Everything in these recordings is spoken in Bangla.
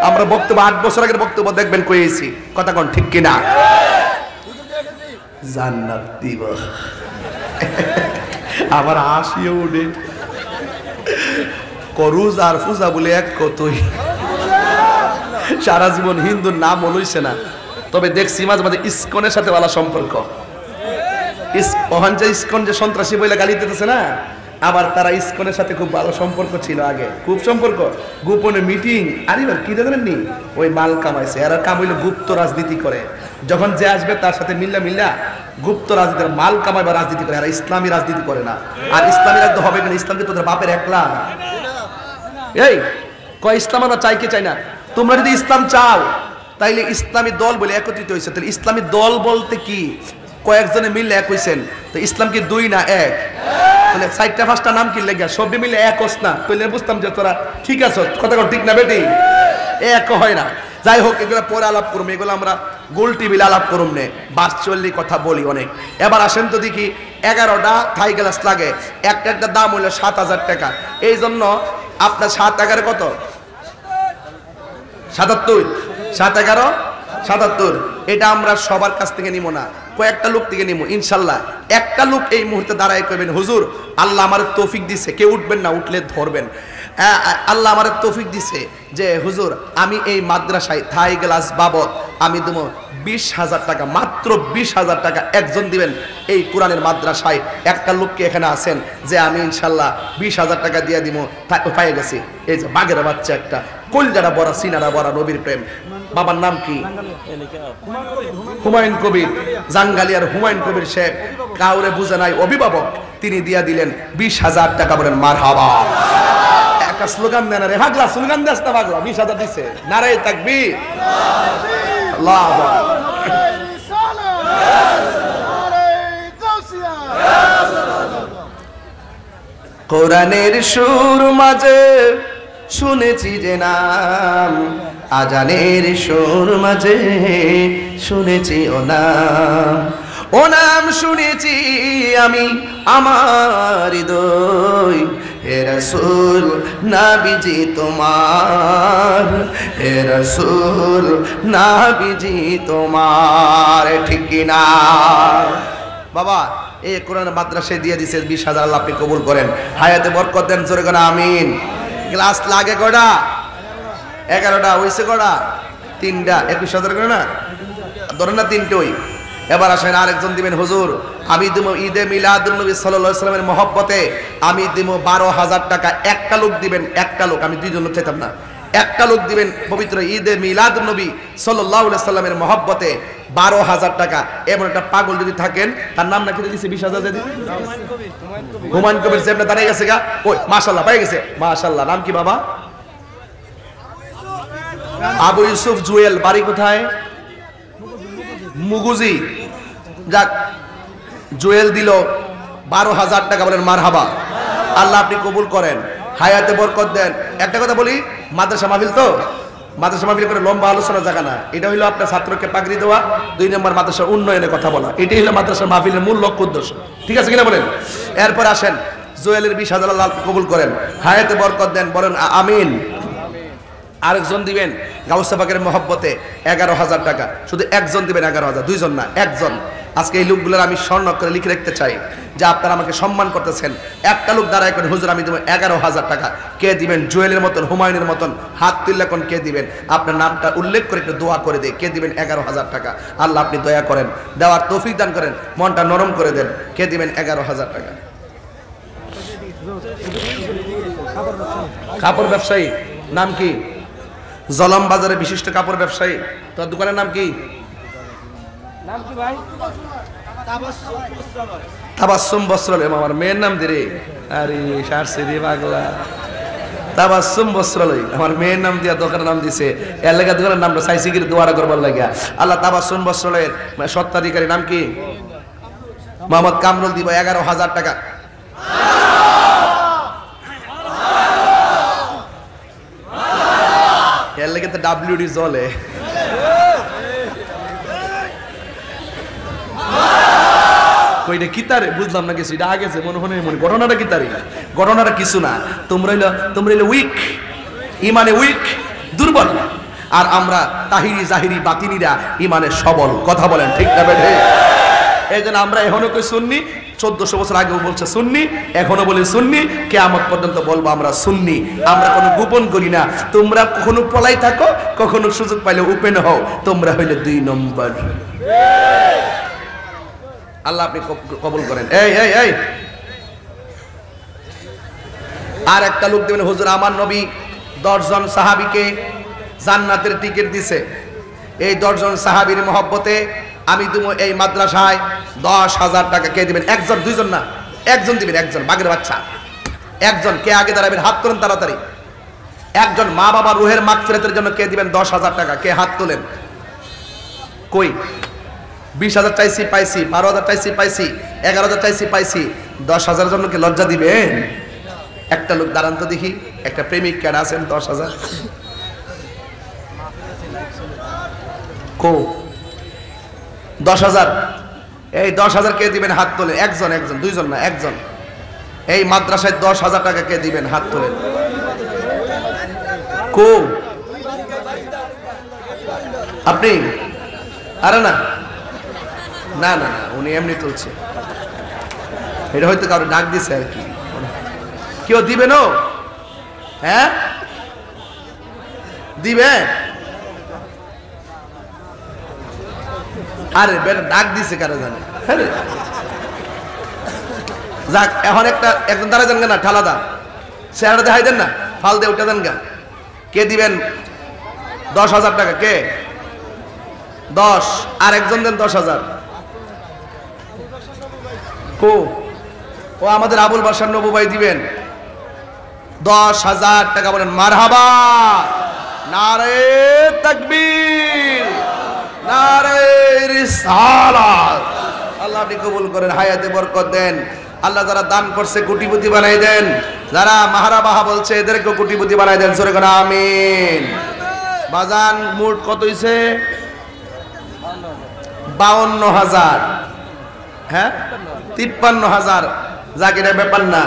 আমরা বক্তব্য 8 বছর আগের বক্তব্য দেখবেন কইছি, কথা কোন ঠিক কিনা? জান্নাত দিব আবার হাসিও উঠে, করুজ আর ফুজা বলে এক কতই, সারা জীবন হিন্দুর নাম লইছে না, তবে দেখছি মাঝে মাঝে ইসকনের সাথে ভালো সম্পর্ক। ইসকন যে সন্ত্রাসী বলে গালি দিতেছে না, আবার তারা ইসকনের সাথে খুব ভালো সম্পর্ক ছিল আগে, খুব সম্পর্ক, গোপনে মিটিং। আর এবার কি জানেননি, ওই মাল কামাইছে, এরা কাম হইলে গুপ্ত রাজনীতি করে, যখন যে আসবে তার সাথে মিল্লা গুপ্ত রাজনীতির মাল কামাই বা রাজনীতি করে। এরা ইসলামী রাজনীতি করে না। আর ইসলামী রাজনীতি হবে কিনা? ইসলামকে তোদের বাপের একলা। এই কয় ইসলাম আমরা চাই কি চাই না? তোমরা যদি ইসলাম চাও তাইলে ইসলামী দল বলে একত্রিত হয়েছে, তাহলে ইসলামী দল বলতে কি? কয়েকজনে মিললে এক হইছেন, তো ইসলাম কি 2 না 1? তাহলে 4টা 5টা নাম কি লেগে সবই মিলে এক হস না, তাহলে বুঝতাম যে তোরা ঠিক আছে, কথা কর ঠিক না বেটি? এক হয় না। যাই হোক, এগুলো পরে আলাপ করুম, এগুলো আমরা গোল টিভিতে আলাপ করুম নে, ভার্চুয়ালি কথা বলি অনেক। এবার আসেন তো দেখি, 11টা থাই গ্লাস লাগে, একটা দাম হইলো 7,000 টাকা। এই জন্য আপনার 7 11 কত? 77, 7 11 77। এটা আমরা সবার কাছ থেকে নিব না, কয়েকটা লোক থেকে নিব ইনশাল্লাহ। একটা লোক এই মুহূর্তে দাঁড়ায় করবেন, হুজুর আল্লাহ আমার তৌফিক দিছে, কেউ উঠবেন না, উঠলে ধরবেন। আল্লাহ আমার তৌফিক দিছে যে হুজুর আমি এই মাদ্রাসায় থাই গ্লাস বাবদ আমি দেবো 20,000 টাকা, মাত্র 20,000 টাকা একজন দিবেন। এই কোরআনের মাদ্রাসায় একটা লোককে এখানে আছেন যে আমি ইনশাল্লাহ 20,000 টাকা দিয়ে দিব, পাইয়ে গেছি। এই যে বাঘের বাচ্চা একটা, কলজারা বড়া, সিনারা বড়া, নবীর প্রেম। বাবার নাম কি? হুমায়ুন কবির, জাঙ্গালিয়ার হুমায়ুন কবির সাহেব, কাউরে বুঝে নাই, অভিভাবক, তিনি দিয়া দিলেন 20,000 টাকা। বলেন মারহাবা। একটা স্লোগান দেন রে ভাগলা, স্লোগান দেস না ভাগলা, 20,000 দিছে, নারায়ে তাকবীর, আল্লাহু আকবার। কোরআনের সুর মাঝে শুনেছি যে নাম, আজানের সুর মাঝে শুনেছি ও নাম, ও নাম শুনেছি আমি আমার হৃদয়। হে রাসূল নবীজি তোমার, হে রাসূল নবীজি তোমার, ঠিক কি না? বাবা এই কোরআন মাদ্রাসায় দিয়ে দিছে 20,000, আল্লাহ আপনি কবুল করেন, হায়াতে বরকত দেন, জোরে করে আমিন। গ্লাস লাগে কয়টা? 11টা। হইছে কয়টা? 3টা। 21,000 করে না ধরেন না, 3টোই। এবার আসেন আরেকজন দিবেন, হুজুর আমি দিব ঈদে মিলাদুন নবী সাল্লাল্লাহু আলাইহি ওয়াসাল্লামের মহব্বতে আমি দিব 12,000 টাকা। একটা লোক দিবেন, একটা লোক, আমি 2 জন লোক চাইতাম না, একটা লোক দিবেন পবিত্র ঈদে মিলাদুন নবী সাল্লাল্লাহু আলাইহি ওয়াসাল্লামের মহব্বতে 12,000 টাকা। এমন একটা পাগল যদি থাকেন, তার নাম নাকি দিয়েছে 20,000 যদি হুমায়ুন কবির সাহেব দাঁড়িয়ে গেছে গা, ওই মাশাআল্লাহ পেয়ে গেছে, মাশাআল্লাহ। নাম কি বাবা? আবু ইউসুফ জুয়েল, বাড়ি কোথায়? মুগুজি। যাক, জুয়েল দিল 12,000 টাকা। বলেন মারহাবা, আল্লাহ আপনি কবুল করেন, হায়াতে বরকত দেন। একটা কথা বলি, মাদ্রাসা মাহফিল তো, মাদ্রাসা মাহফিল করে লম্বা আলোচনার জায়গা না, এটা হলো আপনার ছাত্রকে পাগড়ি দেওয়া, 2 নম্বর মাদ্রাসার উন্নয়নের কথা বলা, এটাই হলো মাদ্রাসা মাহফিলের মূল লক্ষ্য উদ্দেশ্য, ঠিক আছে কিনা বলেন? এরপর আসেন জুয়েলের 20,000 আল্লাহ কবুল করেন, হায়াতে বরকত দেন, বলেন আমিন। আরেকজন দিবেন গাউসে পাকের মহব্বতে 11,000 টাকা, শুধু একজন দিবেন 11,000, 2 জন না, একজন। আজকে এই লোকগুলোর আমি স্বর্ণ করে লিখে রাখতে চাই যে আপনারা আমাকে সম্মান করতেছেন। একটা লোক দাঁড়ায় করে, হুজুর আমি দেবো 11,000 টাকা। কে দিবেন? জুয়েলের মতন, হুমায়ুনের মতন হাত তুললে কোন কে দিবেন? আপনার নামটা উল্লেখ করে একটু দোয়া করে দেয়, কে দিবেন 11,000 টাকা? আল্লাহ আপনি দয়া করেন, দেওয়ার তৌফিক দান করেন, মনটা নরম করে দেন। কে দিবেন 11,000 টাকা? কাপড় ব্যবসায়ী, নাম কি? জলম বাজারে বিশিষ্ট কাপড় ব্যবসায়ী, তোর দোকানের নাম কি? নাম কি ভাই? তাবাসসুম বস্ত্রালয়। আমার মেয়ের নাম দিরে, আরে সারছে রে পাগলা, তাবাসসুম বস্ত্রালয় আমার মেয়ের নাম দিয়া দোকানের নাম দিছে। এলাকা দোকানের নামটা চাইছি কি দোয়ারা করবার লাগিয়া। আল্লাহ তাবাসসুম বস্ত্রালয়ের স্বত্বাধিকারী নাম কি? মোহাম্মদ কামরুল, দিব 11,000 টাকা। এর লেগে তো WD চলে। কইটা কিতারে বুঝলাম না কিছু, এটা আগে যে মনে মনে ঘটনাটা কিতারে, ঘটনাটা কিছু না। তোমরা হইলো উইক, ইমানে উইক, দুর্বল। আর আমরা তাহিরি জাহিরি বাতিনিরা ইমানে সবল। কথা বলেন ঠিক না বেঠে? এই জন্য আমরা এখনো কই সুন্নি, 1400 বছর আগেও বলছে সুন্নি, এখনো বলি সুন্নি, কিয়ামত পর্যন্ত বলবো আমরা সুন্নি। আমরা কোনো গোপন করি না। তোমরা কখনো পলাই থাকো, কখনো সুযোগ পাইলে ওপেন হও, তোমরা হইলে 2 নম্বর। আল্লাহ আপনি কবুল করেন। এই এই এই আর একটা লোক দেবেন, হুজুর আমার নবী 10 জন সাহাবীকে জান্নাতের টিকিট দিছে, এই 10 জন সাহাবীর মহব্বতে আমি তুমি এই মাদ্রাসায় 10,000 টাকা কে দিবেন? একজন, 2 জন না, একজন দিবেন, একজন, বাগের বাচ্চা একজন। কে আগে দাঁড়াবেন? হাত তোলেন তাড়াতাড়ি। একজন মা বাবা রুহের মাগফিরাতের জন্য কে দিবেন 10,000 টাকা? কে হাত তোলেন? কই? 20,000 চাইছি পাইছি, 12,000 চাইছি পাইছি, 11,000 চাইছি পাইছি, 10,000 জন্য কি লজ্জা দিবেন? একটা লোক দাঁড়ান তো দেখি, একটা প্রেমিক কেন আছেন 10,000? কো 10,000? এই 10,000 কে দিবেন? হাত তোলেন। একজন, একজন, 2 জন না, একজন। এই মাদ্রাসায় 10,000 টাকা কে দিবেন? হাত তোলেন। কো আপনি? আরে না না না না, উনি এমনি তুলছে, এটা হয়তো কারো ডাক দিছে আর কি। কেউ দিবেন? ও হ্যাঁ দিবে? আরে বেটা ডাক দিছে কারো জানে? যাক, এখন একজন দাঁড়ায় যান না, ঠালাদা চেহারা দেখাই দেন না, ফাল দিয়ে উঠে দেন গা। কে দিবেন 10,000 টাকা? কে? 10। আর একজন দেন 10,000। কো? ও আমাদের আবুল বাসার নবু ভাই দিবেন 10,000 টাকা। বলেন মারহাবা, নারে তাকবীর, নারে রিসালাত। আল্লাহ আপনি কবুল করেন, হায়াতে বরকত দেন। আল্লাহ যারা দান করছে কোটিপতি বানাই দেন, যারা মাহারাবাহা বলছে এদেরকে কোটিপতি বানাই দেন। জোরে করে আমিন। বাজান মোট কত হইছে? 52,000। হ্যাঁ 53,000। জাকিরের ব্যাপার না।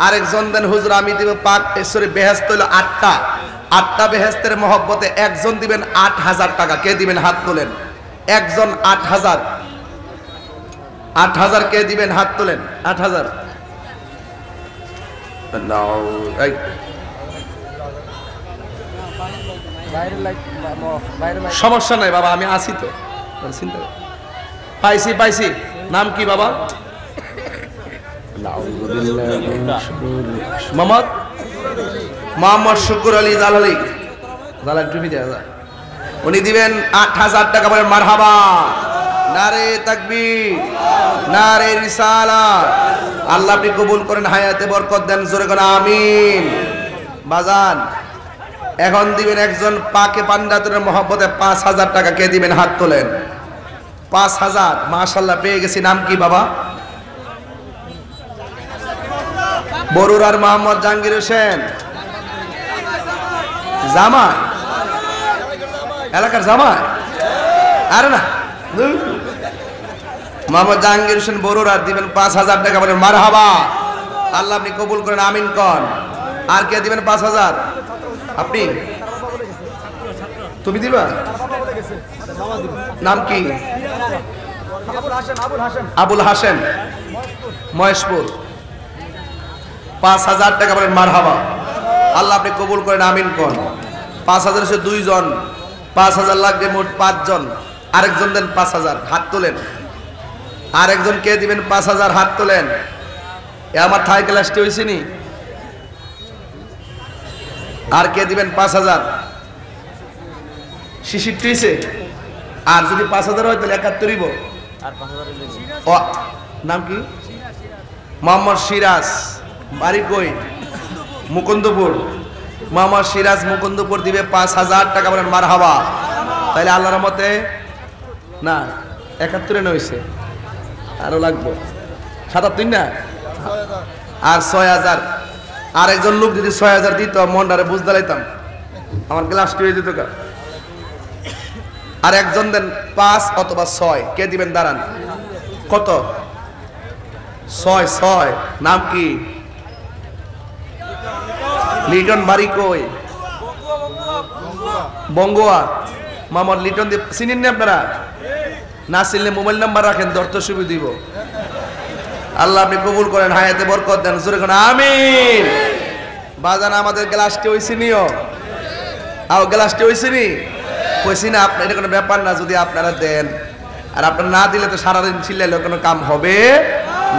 আরেকজন দেন, হুজুর আমি দিব পাক বেহেশত হইল 8টা, 8টা বেহেশতের মহব্বতে একজন দিবেন 8,000 টাকা। কে দিবেন? হাত তোলেন। একজন 8,000। 8,000 কে দিবেন? হাত তোলেন। 8,000। সমস্যা নাই বাবা, আমি আসি তো, চিন্তা পাইছি পাইছি। নাম কি বাবা? মোহাম্মদ শুকুর আলী জালালি। জালাল টুপি দেয়া, উনি দিবেন 8,000 টাকা। বলেন মারহাবা, নারে তাকবীর, নারে রিসালাত। আল্লাহ আপনি কবুল করেন, হায়াতে বরকত দেন। জোরে করে আমিন। বাজান এখন দিবেন একজন পাকে পান্ডাতের মহব্বতে 5,000 টাকা। কে দিবেন? হাত তোলেন। 5,000। মাশাআল্লাহ পেয়ে গেছি। নাম কি বাবা? বরুরার মোহাম্মদ জাহাঙ্গীর হোসেন। জামাই? এলাকার জামাই? আরে না, মোহাম্মদ জাহাঙ্গীর হোসেন বরুরার দিবেন 5,000 টাকা। বলেন মারহাবা, আল্লাহ আপনি কবুল করেন, আমিন কন। আর কে দিবেন 5,000? আপনি? তুমি দিবা? নাম কি? আবুল হাসেন, মহেশপুর। 5,000 টাকা। বলেন মারহাবা, আল্লাহ আপনি কবুল করেন, আমিন কন। 5,000 সে 2 জন, 5,000 লাগবে মোট 5 জন। আরেকজন দেন 5,000। হাত তোলেন। আরেকজন কে দিবেন 5,000? হাত তোলেন। এ আমার থাই ক্লাসটি হয়েছে নি? আর কে দিবেন 5,000? শিশির টুইছে। আর যদি 5,000 হয় তাহলে 71 ও। নাম কি? মোহাম্মদ সিরাজ। বাড়ি কই? মুকুন্দপুর। মোহাম্মদ সিরাজ মুকুন্দপুর দিবে 5,000 টাকা। বলেন মারহাবা। তাইলে আল্লাহর রহমতে না 71 হয়েছে, আরো লাগবে 77 না, আর 6,000। আর একজন লোক যদি 6,000 দিত মনটারে বুঝতে লাইতাম, আমার গ্লাসটি হয়ে যেত। আর একজন দেন 5 অথবা 6। কে দিবেন? দাঁড়ান। কত? 6। নাম কি? লিটন। বাড়ি কই? বঙ্গোয়া মামার লিটন দিয়ে চিনেন না আপনারা? না চিনলে মোবাইল নাম্বার রাখেন, দর্ত সুবি দিব। আল্লাহ আপনি কবুল করেন, হায়াতে বরকত দেন, জোরে কোন আমিন। বাজান আমাদের গ্লাসটি হইছে নিও, আও গ্লাসটি হইছে নি কইছি না? আপনি এটা কোনো ব্যাপার না, যদি আপনারা দেন। আর আপনারা না দিলে তো সারাদিন চিল্লাইলে কোনো কাম হবে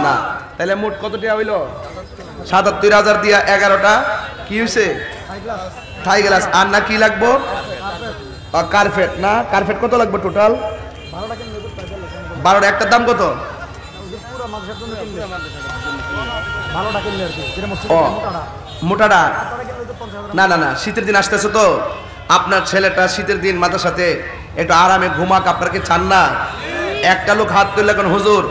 না। তাহলে মোট কত টাকা হইল? ৭৭,০০০ দিয়া 11টা কি হইছে? Thai glass. আর না কি লাগবো? কার্পেট। না কার্পেট কত লাগবে টোটাল? 12টা। একটার দাম কত? ও মোটাটা। না না না, শীতের দিন আসতেছে তো, আপনার ছেলেটা শীতের দিন মাথার সাথে একটু আরামে ঘুমাক, আপনার কি চান না? একটা লোক হাত তুললে এখন হুজুর